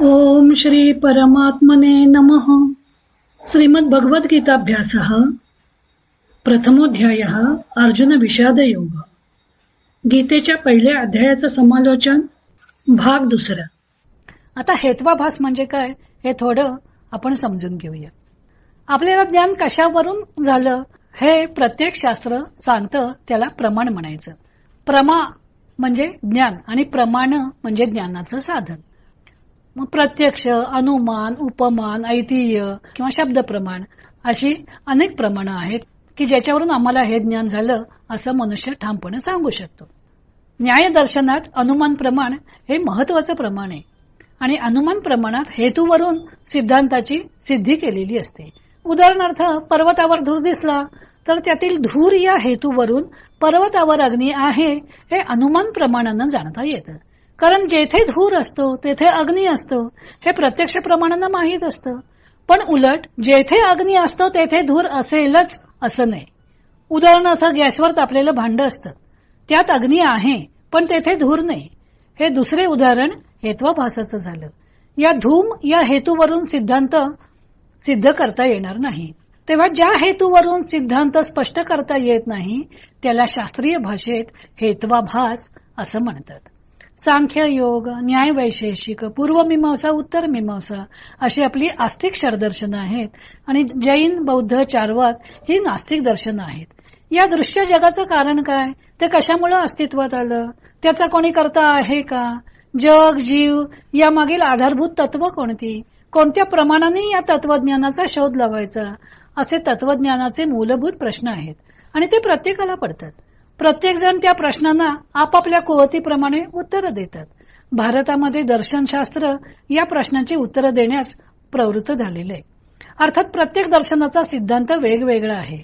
ओम श्री परमात्मने नमः. श्रीमद् भगवद्गीताभ्यासः प्रथमोऽध्यायः अर्जुन विषाद योग. गीतेच्या पहिल्या अध्यायाचं समालोचन भाग दुसरा. आता हेत्वाभास म्हणजे काय हे थोडं आपण समजून घेऊया. आपल्याला ज्ञान कशावरून झालं हे प्रत्येक शास्त्र सांगतं, त्याला प्रमाण म्हणायचं. प्रमा म्हणजे ज्ञान आणि प्रमाण म्हणजे ज्ञानाचं साधन. मग प्रत्यक्ष, अनुमान, उपमान, ऐतिह्य किंवा शब्द प्रमाण अशी अनेक प्रमाणं आहेत की ज्याच्यावरून आम्हाला हे ज्ञान झालं असं मनुष्य ठामपणे सांगू शकतो. न्याय दर्शनात अनुमान प्रमाण हे महत्वाचं प्रमाण आहे आणि अनुमान प्रमाणात हेतूवरून सिद्धांताची सिद्धी केलेली असते. उदाहरणार्थ, पर्वतावर धूर दिसला तर त्यातील धूर या हेतूवरून पर्वतावर अग्नी आहे हे अनुमान प्रमाणानं जाणता येतं. कारण जेथे धूर असतो तेथे अग्नी असतो हे प्रत्यक्ष प्रमाणानं माहीत असतं. पण उलट जेथे अग्नी असतो तेथे धूर असेलच असं नाही. उदाहरणार्थ, गॅसवर तापलेलं भांड असतं, त्यात अग्नी आहे पण तेथे धूर नाही. हे दुसरे उदाहरण हेत्वाभासाचं झालं. या धूम या हेतूवरून सिद्धांत सिद्ध करता येणार नाही. तेव्हा ज्या हेतूवरून सिद्धांत स्पष्ट करता येत नाही त्याला शास्त्रीय भाषेत हेत्वाभास असं म्हणतात. सांख्य योग, न्याय वैशेषिक, पूर्वमीमांसा, उत्तर मीमांसा अशी आपली आस्तिक शरदर्शनं आहेत आणि जैन, बौद्ध, चार्वाक ही नास्तिक दर्शनं आहेत. या दृश्य जगाचं कारण काय, ते कशामुळे अस्तित्वात आलं, त्याचा कोणी करता आहे का, जग, जीव यामागील आधारभूत तत्व कोणती, कोणत्या प्रमाणाने या तत्वज्ञानाचा शोध लावायचा, असे तत्वज्ञानाचे मूलभूत प्रश्न आहेत आणि ते प्रत्येकाला पडतात. प्रत्येक जण त्या प्रश्नांना आपापल्या कुवतीप्रमाणे उत्तर देतात. भारतामध्ये दर्शनशास्त्र या प्रश्नांची उत्तरं देण्यास प्रवृत्त झालेले आहे. अर्थात प्रत्येक दर्शनाचा सिद्धांत वेगवेगळा आहे.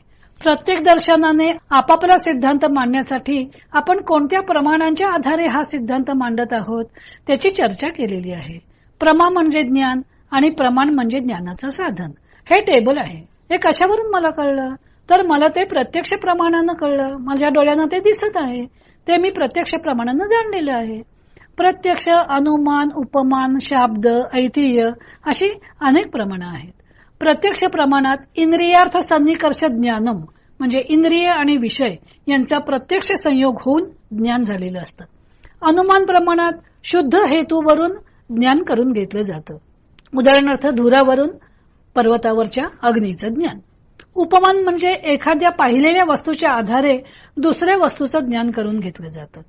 प्रत्येक दर्शनाने आपापला सिद्धांत मांडण्यासाठी आपण कोणत्या प्रमाणांच्या आधारे हा सिद्धांत मांडत आहोत त्याची चर्चा केलेली आहे. प्रमा म्हणजे ज्ञान आणि प्रमाण म्हणजे ज्ञानाचं साधन. हे टेबल आहे. हे कशावरून मला कळलं, तर मला ते प्रत्यक्ष प्रमाणानं कळलं. माझ्या डोळ्यांना ते दिसत आहे, ते मी प्रत्यक्ष प्रमाणानं जाणलेलं आहे. प्रत्यक्ष, अनुमान, उपमान, शाब्द, ऐतिह्य अशी अनेक प्रमाणं आहेत. प्रत्यक्ष प्रमाणात इंद्रियार्थ सन्निकर्ष ज्ञानम म्हणजे इंद्रिय आणि विषय यांचा प्रत्यक्ष संयोग होऊन ज्ञान झालेलं असतं. अनुमान प्रमाणात शुद्ध हेतूवरून ज्ञान करून घेतलं जातं. उदाहरणार्थ, धुरावरून पर्वतावरच्या अग्नीचं ज्ञान. उपमान म्हणजे एखाद्या पाहिलेल्या वस्तूच्या आधारे दुसऱ्या वस्तूचं ज्ञान करून घेतलं जातं.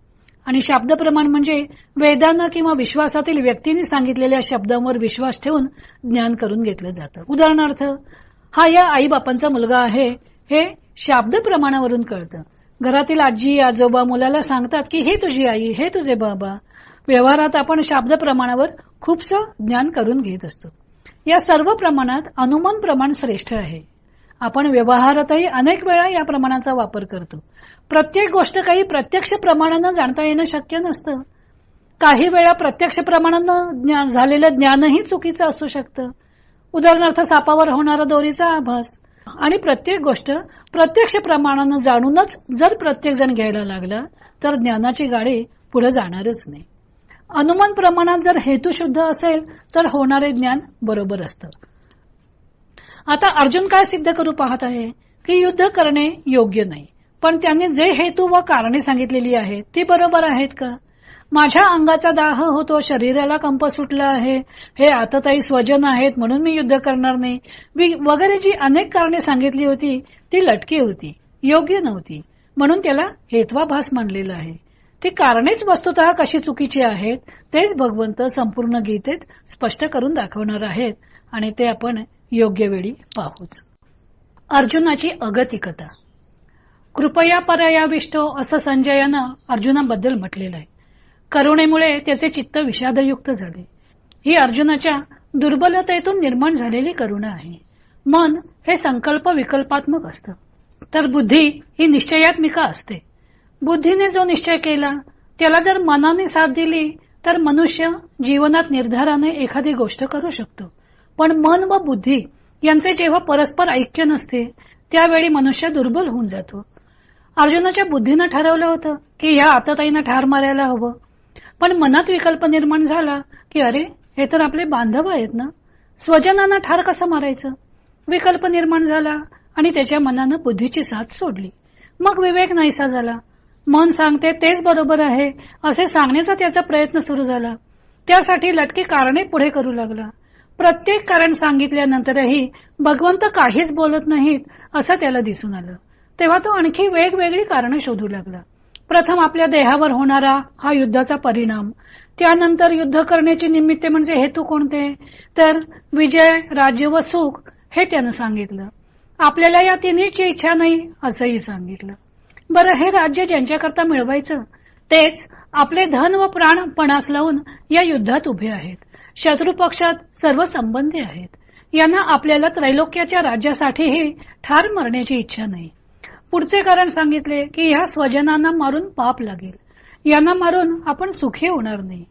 आणि शाब्द प्रमाण म्हणजे वेदांना किंवा विश्वासातील व्यक्तींनी सांगितलेल्या शब्दांवर विश्वास ठेवून ज्ञान करून घेतलं जातं. उदाहरणार्थ, हा या आई बापांचा मुलगा आहे हे शाब्द प्रमाणावरून कळतं. घरातील आजी आजोबा मुलाला सांगतात की हे तुझी आई, हे तुझे बाबा. व्यवहारात आपण शाब्द प्रमाणावर खूपसं ज्ञान करून घेत असतो. या सर्व प्रमाणात अनुमान प्रमाण श्रेष्ठ आहे. आपण व्यवहारातही अनेक वेळा या प्रमाणाचा वापर करतो. प्रत्येक गोष्ट काही प्रत्यक्ष प्रमाणानं जाणता येणं शक्य नसतं. काही वेळा प्रत्यक्ष प्रमाणानं झालेलं ज्ञानही चुकीचं असू शकतं. उदाहरणार्थ, सापावर होणारा दोरीचा आभास. आणि प्रत्येक गोष्ट प्रत्यक्ष प्रमाणानं जाणूनच जर प्रत्येक जण घ्यायला लागला तर ज्ञानाची गाडी पुढे जाणारच नाही. अनुमान प्रमाणात जर हेतू शुद्ध असेल तर होणारे ज्ञान बरोबर असतं. आता अर्जुन काय सिद्ध करू पाहत आहे की युद्ध करणे योग्य नाही, पण त्यांनी जे हेतू व कारणे सांगितलेली आहेत ती बरोबर आहेत का. माझ्या अंगाचा दाह होतो, शरीराला कंप सुटला आहे, हे आतताई स्वजन आहेत म्हणून मी युद्ध करणार नाही वगैरे जी अनेक कारणे सांगितली होती ती लटकी होती, योग्य नव्हती. म्हणून त्याला हेत्वाभास मानलेलं आहे. ती कारणेच वस्तुतः कशी चुकीची आहेत तेच भगवंत संपूर्ण गीतेत स्पष्ट करून दाखवणार आहेत आणि ते आपण योग्य वेळी पाहूच. अर्जुनाची अगतिकता. कृपया परयाविष्टो असं संजयानं अर्जुनाबद्दल म्हटलेलं आहे. करुणेमुळे त्याचे चित्त विषादयुक्त झाले. ही अर्जुनाच्या दुर्बलतेतून निर्माण झालेली करुणा आहे. मन हे संकल्प विकल्पात्मक असतं, तर बुद्धी ही निश्चयात्मिका असते. बुद्धीने जो निश्चय केला त्याला जर मनाने साथ दिली तर मनुष्य जीवनात निर्धाराने एखादी गोष्ट करू शकतो. पण मन व बुद्धी यांचे जेव्हा परस्पर ऐक्य नसते त्यावेळी मनुष्य दुर्बल होऊन जातो. अर्जुनाच्या बुद्धीनं ठरवलं होतं की ह्या आतताईनं ठार मारायला हवं, पण मनात विकल्प निर्माण झाला की अरे हे तर आपले बांधव आहेत ना. स्वजनांना ठार कसं मारायचं? विकल्प निर्माण झाला आणि त्याच्या मनानं बुद्धीची साथ सोडली. मग विवेक नाहीसा झाला. मन सांगते तेच बरोबर आहे असे सांगण्याचा त्याचा प्रयत्न सुरू झाला. त्यासाठी लटकी कारणे पुढे करू लागला. प्रत्येक कारण सांगितल्यानंतरही भगवंत काहीच बोलत नाहीत असं त्याला दिसून आलं. तेव्हा तो आणखी वेगवेगळी कारणं शोधू लागला. प्रथम आपल्या देहावर होणारा हा युद्धाचा परिणाम, त्यानंतर युद्ध करण्याची निमित्ते म्हणजे हेतू कोणते, तर विजय, राज्य व सुख हे त्यानं सांगितलं. आपल्याला या तिन्हीची इच्छा नाही असंही सांगितलं. बरं, हे राज्य ज्यांच्याकरता मिळवायचं तेच आपले धन व प्राण पणास लावून या युद्धात उभे आहेत. शत्रू पक्षात सर्व संबंधी आहेत. यांना आपल्याला त्रैलोक्याच्या राज्यासाठीही ठार मारण्याची इच्छा नाही. पुढचे कारण सांगितले की ह्या स्वजनांना मारून पाप लागेल. यांना मारून आपण सुखी होणार नाही.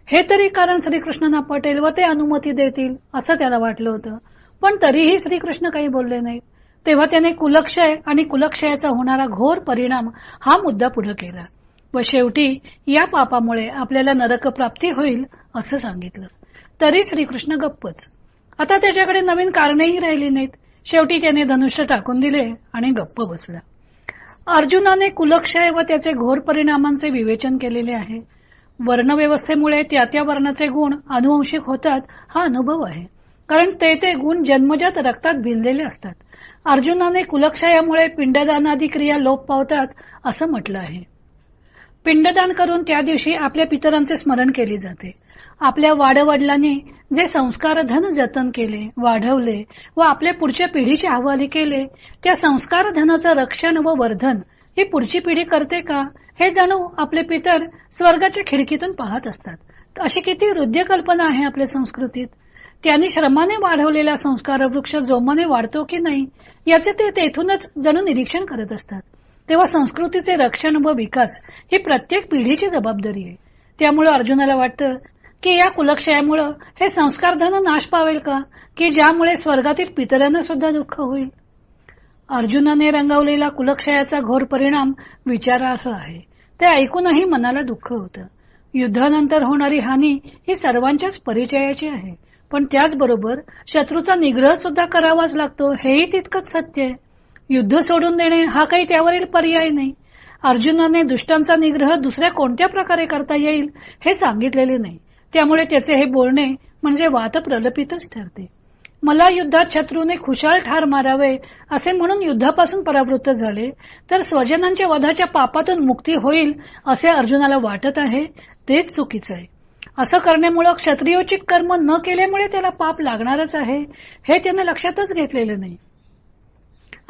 हे तरी कारण श्रीकृष्णांना पटेल व ते अनुमती देतील असं त्याला वाटलं होतं. पण तरीही श्रीकृष्ण काही बोलले नाहीत. तेव्हा त्याने कुलक्षय आणि कुलक्षयाचा होणारा घोर परिणाम हा मुद्दा पुढे केला व शेवटी या पापामुळे आपल्याला नरक प्राप्ती होईल असं सांगितलं. तरी श्रीकृष्ण गप्पच. आता त्याच्याकडे नवीन कारणेही राहिली नाहीत. शेवटी त्याने धनुष्य टाकून दिले आणि गप्प बसला. अर्जुनाने कुलक्षय व त्याचे घोर परिणामांचे विवेचन केलेले आहे. वर्णव्यवस्थेमुळे त्या त्या वर्णाचे गुण अनुवंशिक होतात हा अनुभव आहे. कारण ते गुण जन्मजात रक्तात भिनलेले असतात. अर्जुनाने कुलक्षयामुळे पिंडदानादी क्रिया लोप पावतात असं म्हटलं आहे. पिंडदान करून त्या दिवशी आपल्या पितरांचे स्मरण केले जाते. आपल्या वाडवडिलांनी जे संस्कार धन जतन केले, वाढवले व आपल्या पुढच्या पिढीचे हवाली केले, त्या संस्कार धनाचं रक्षण व वर्धन ही पुढची पिढी करते का, हे जणू आपले पितर स्वर्गाच्या खिडकीतून पाहत असतात. अशी किती हृदय कल्पना आहे आपल्या संस्कृतीत. त्यांनी श्रमाने वाढवलेला संस्कार वृक्ष जोमाने वाढतो की नाही याचे ते तेथूनच जणू निरीक्षण करत असतात. तेव्हा संस्कृतीचे रक्षण व विकास ही प्रत्येक पिढीची जबाबदारी आहे. त्यामुळे अर्जुनाला वाटतं की या कुलक्षयामुळे हे संस्कार धन नाश पावेल का, की ज्यामुळे स्वर्गातील पितरांना सुद्धा दुःख होईल. अर्जुनाने रंगवलेला कुलक्षयाचा घोर परिणाम विचारार्ह आहे. ते ऐकूनही मनाला दुःख होतं. युद्धानंतर होणारी हानी ही सर्वांच्याच परिचयाची आहे. पण त्याचबरोबर शत्रूचा निग्रह सुद्धा करावाच लागतो हेही तितकंच सत्य आहे. युद्ध सोडून देणे हा काही त्यावरील पर्याय नाही. अर्जुनाने दुष्टांचा निग्रह दुसऱ्या कोणत्या प्रकारे करता येईल हे सांगितलेले नाही. त्यामुळे त्याचे हे बोलणे म्हणजे वात प्रलपितच ठरते. मला युद्धात शत्रूने खुशाल ठार मारावे असे म्हणून युद्धापासून परावृत्त झाले तर स्वजनांच्या वधाच्या पापातून मुक्ती होईल असे अर्जुनाला वाटत आहे. तेच चुकीचं आहे. असं करण्यामुळे क्षत्रियोचित कर्म न केल्यामुळे त्याला पाप लागणारच आहे हे त्याने लक्षातच घेतलेलं नाही.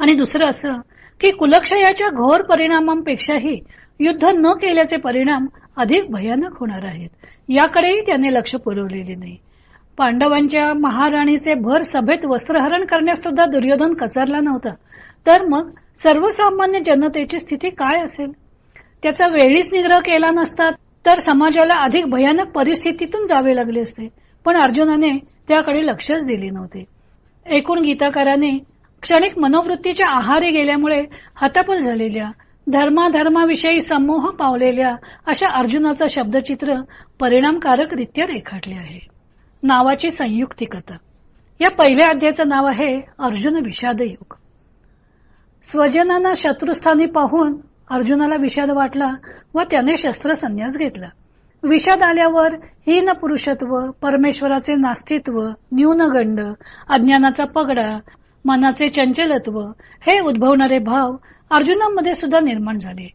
आणि दुसरं असं की कुलक्षयाच्या घोर परिणामांपेक्षाही युद्ध न केल्याचे परिणाम अधिक भयानक होणार आहेत याकडेही त्याने लक्ष पुरवलेले नाही. पांडवांच्या महाराणीचे भर सभेत वस्त्रहरण करण्यास सुद्धा दुर्योधन कचरला नव्हता, तर मग सर्वसामान्य जनतेची स्थिती काय असेल. त्याचा वेळीच निग्रह केला नसता तर समाजाला अधिक भयानक परिस्थितीतून जावे लागले असते. पण अर्जुनाने त्याकडे लक्षच दिले नव्हते. एकूण गीताकाराने क्षणिक मनोवृत्तीच्या आहारी गेल्यामुळे हतापल झालेल्या, धर्माविषयी संमोह पावलेल्या अशा अर्जुनाचं शब्दचित्र परिणामकारकरित्या रेखाटले आहे. नावाची संयुक्ती कथा. या पहिल्या अध्यायाचं नाव आहे अर्जुन विषाद योग. स्वजनांना शत्रुस्थानी पाहून अर्जुनाला विषाद वाटला व त्याने शस्त्र संन्यास घेतला. विषाद आल्यावर हीन पुरुषत्व, परमेश्वराचे नास्तित्व, न्यूनगंड, अज्ञानाचा पगडा, मनाचे चंचलत्व हे उद्भवणारे भाव अर्जुनामध्ये सुद्धा निर्माण झाले.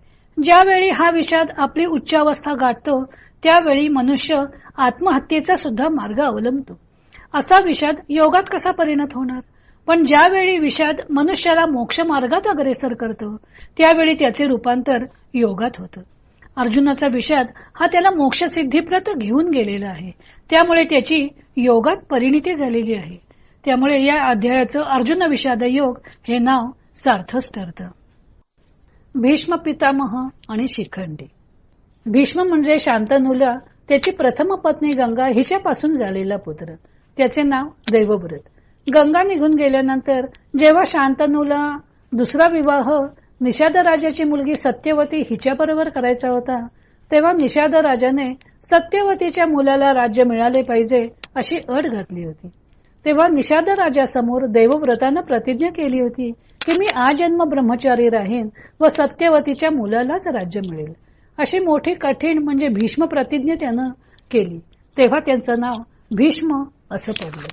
ज्यावेळी हा विषाद आपली उच्चावस्था गाठतो त्यावेळी मनुष्य आत्महत्येचा सुद्धा मार्ग अवलंबतो. असा विषाद योगात कसा परिणत होणार. पण ज्यावेळी विषाद मनुष्याला मोक्ष मार्गात अग्रेसर करतो त्यावेळी त्याचे रूपांतर योगात होतं. अर्जुनाचा विषाद हा त्याला मोक्षसिद्धीप्रत घेऊन गेलेला आहे. त्यामुळे त्याची योगात परिणिती झालेली आहे. त्यामुळे या अध्यायाचं अर्जुन विषाद योग हे नाव सार्थच ठरतं. भीष्म पितामह आणि शिखंडी. भीष्म म्हणजे शांतनूला त्याची प्रथम पत्नी गंगा हिच्यापासून झालेला पुत्र. त्याचे नाव देवव्रत. गंगा निघून गेल्यानंतर जेव्हा शांतनूला दुसरा विवाह निषाद राजाची मुलगी सत्यवती हिच्याबरोबर करायचा होता तेव्हा निषाद राजाने सत्यवतीच्या मुलाला राज्य मिळाले पाहिजे अशी अट घातली होती. तेव्हा निषाद राजासमोर देवव्रतानं प्रतिज्ञा केली होती की मी आजन्म ब्रह्मचारी राहीन व सत्यवतीच्या मुलालाच राज्य मिळेल. अशी मोठी कठीण म्हणजे भीष्म प्रतिज्ञा त्यानं केली. तेव्हा त्यांचं नाव भीष्म असं पडलं.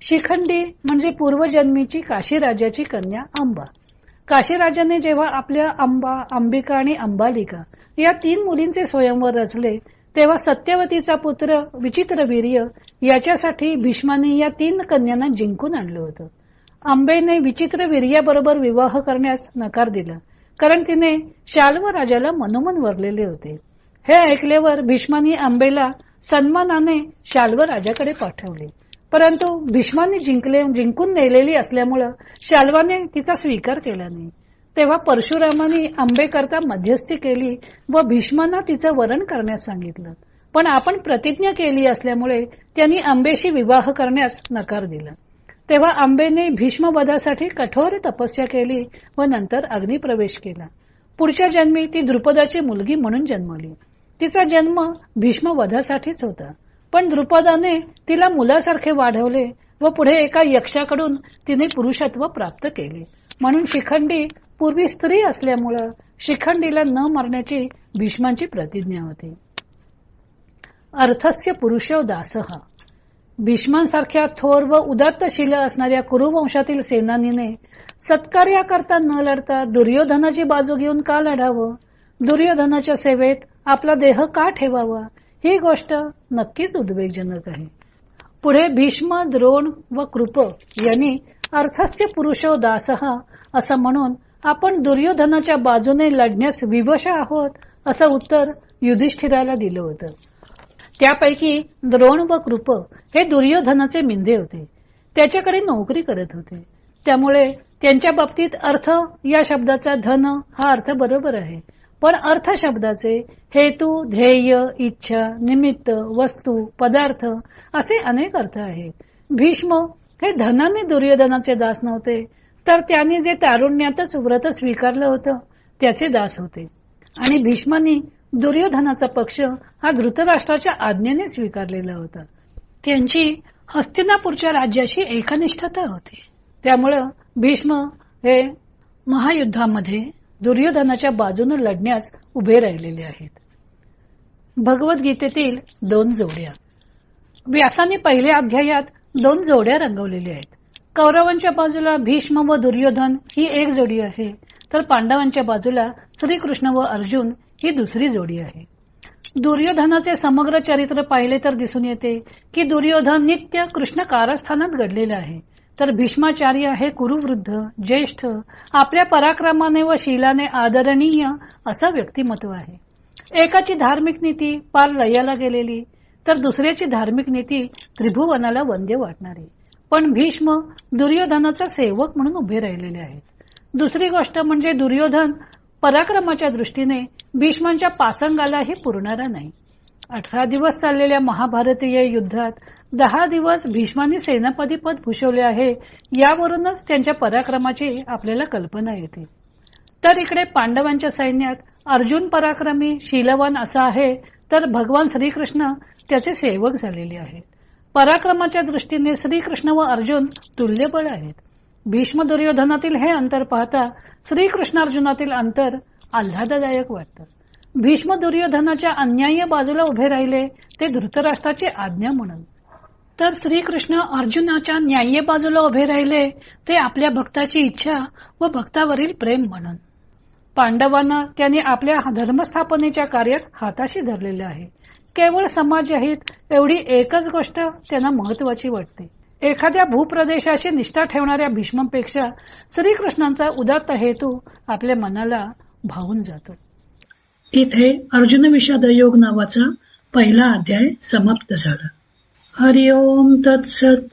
शिखंडी म्हणजे पूर्वजन्मीची काशीराजाची कन्या अंबा. काशीराजाने जेव्हा आपल्या अंबा, अंबिका आणि अंबालिका या 3 मुलींचे स्वयंवर रचले तेव्हा सत्यवतीचा पुत्र विचित्रवीर्य याच्यासाठी भीष्माने या 3 कन्यांना जिंकून आणलं होतं. अंबेने विचित्रवीर्याबरोबर विवाह करण्यास नकार दिला कारण तिने शाल्व राजाला मनोमन वरलेले होते. हे ऐकल्यावर भीष्माने अंबेला सन्मानाने शाल्व राजाकडे पाठवले. परंतु भीष्माने जिंकून नेलेली असल्यामुळं शाल्वाने तिचा स्वीकार केला नाही. तेव्हा परशुरामाने अंबेकरता मध्यस्थी केली व भीष्मांना तिचं वरण करण्यास सांगितलं. पण आपण प्रतिज्ञा केली असल्यामुळे त्यांनी अंबेशी विवाह करण्यास नकार दिला. तेव्हा अंबेने भीष्मवधासाठी कठोर तपस्या केली व नंतर अग्निप्रवेश केला. पुढच्या जन्मी ती द्रुपदाची मुलगी म्हणून जन्मली. तिचा जन्म भीष्मवधासाठीच होता. पण द्रुपदाने तिला मुलासारखे वाढवले व पुढे एका यक्षाकडून तिने पुरुषत्व प्राप्त केले. म्हणून शिखंडी पूर्वी स्त्री असल्यामुळं शिखंडीला न मारण्याची भीष्मांची प्रतिज्ञा होती. अर्थस्य पुरुषो दासः. भीष्मांसारख्या थोर व उदात्तशील असणाऱ्या कुरुवंशातील सेनानीने सत्कार्याकरता न लढता दुर्योधनाची बाजू घेऊन का लढावं? दुर्योधनाच्या सेवेत आपला देह का ठेवावा? ही गोष्ट नक्कीच उद्वेगजनक आहे. पुढे भीष्म, द्रोण व कृप यांनी अर्थस्य पुरुषो दासः असं म्हणून आपण दुर्योधनाच्या बाजूने लढण्यास विवश आहोत असं उत्तर युधिष्ठिराला दिलं होतं. त्यापैकी द्रोण व कृप हे दुर्योधनाचे मिंदे होते. त्याच्याकडे नोकरी करत होते. त्यामुळे त्यांच्या बाबतीत अर्थ या शब्दाचा धन हा अर्थ बरोबर आहे. पण अर्थ शब्दाचे हेतू, ध्येय, इच्छा, निमित्त, वस्तू, पदार्थ असे अनेक अर्थ आहेत. भीष्म हे धनाने दुर्योधनाचे दास नव्हते, तर त्यांनी जे तारुण्यातच व्रत स्वीकारलं होतं त्याचे दास होते. आणि भीष्मांनी दुर्योधनाचा पक्ष हा धृतराष्ट्राच्या आज्ञेने स्वीकारलेला होता. त्यांची हस्तिनापूरच्या राज्याशी एकनिष्ठता होती. त्यामुळं भीष्म हे महायुद्धामध्ये दुर्योधनाच्या बाजूने लढण्यास उभे राहिलेले आहेत. भगवद्गीतेतील 2 जोड्या. व्यासाने पहिल्या अध्यायात 2 जोड्या रंगवलेल्या आहेत. कौरवांच्या बाजूला भीष्म व दुर्योधन ही एक जोडी आहे, तर पांडवांच्या बाजूला श्रीकृष्ण व अर्जुन ही दुसरी जोडी आहे. दुर्योधनाचे समग्र चरित्र पाहिले तर दिसून येते की दुर्योधन नित्य कृष्ण कारस्थानात घडलेला आहे, तर भीष्माचार्य हे कुरुवृद्ध, ज्येष्ठ, आपल्या पराक्रमाने व शीलाने आदरणीय असं व्यक्तिमत्व आहे. एकाची धार्मिक नीती पार लयाला गेलेली, तर दुसऱ्याची धार्मिक नीती त्रिभुवनाला वंद्य वाटणारी. पण भीष्म दुर्योधनाचा सेवक म्हणून उभे राहिलेले आहेत. दुसरी गोष्ट म्हणजे दुर्योधन पराक्रमाच्या दृष्टीने भीष्मांच्या पासंगालाही पुरणारा नाही. 18 दिवस चाललेल्या महाभारतीय युद्धात 10 दिवस भीष्मांनी सेनापती पद भूषवले आहे. यावरूनच त्यांच्या पराक्रमाची आपल्याला कल्पना येते. तर इकडे पांडवांच्या सैन्यात अर्जुन पराक्रमी, शीलवान असा आहे, तर भगवान श्रीकृष्ण त्याचे सेवक झालेले आहेत. पराक्रमाच्या दृष्टीने श्रीकृष्ण व अर्जुन तुल्यबळ आहेत. भीष्म दुर्योधनातील हे अंतर पाहता श्रीकृष्ण अर्जुनातील अंतर आल्हाददायक वाटतं. भीष्म दुर्योधनाच्या अन्याय्य बाजूला उभे राहिले ते धृतराष्ट्राची आज्ञा म्हणून, तर श्रीकृष्ण अर्जुनाच्या न्याय्य बाजूला उभे राहिले ते आपल्या भक्ताची इच्छा व भक्तावरील प्रेम म्हणून. पांडवांना त्यांनी आपल्या धर्मस्थापनेच्या कार्यात हाताशी धरलेले आहे. केवळ समाजहित एवढी एकच गोष्ट त्यांना महत्वाची वाटते. एखाद्या भूप्रदेशाशी निष्ठा ठेवणाऱ्या भीष्मांपेक्षा श्रीकृष्णांचा उदात्त हेतू आपल्या मनाला भावून जातो. इथे अर्जुन विषाद योग नावाचा पहिला अध्याय समाप्त झाला. हरि ओम तत्सत.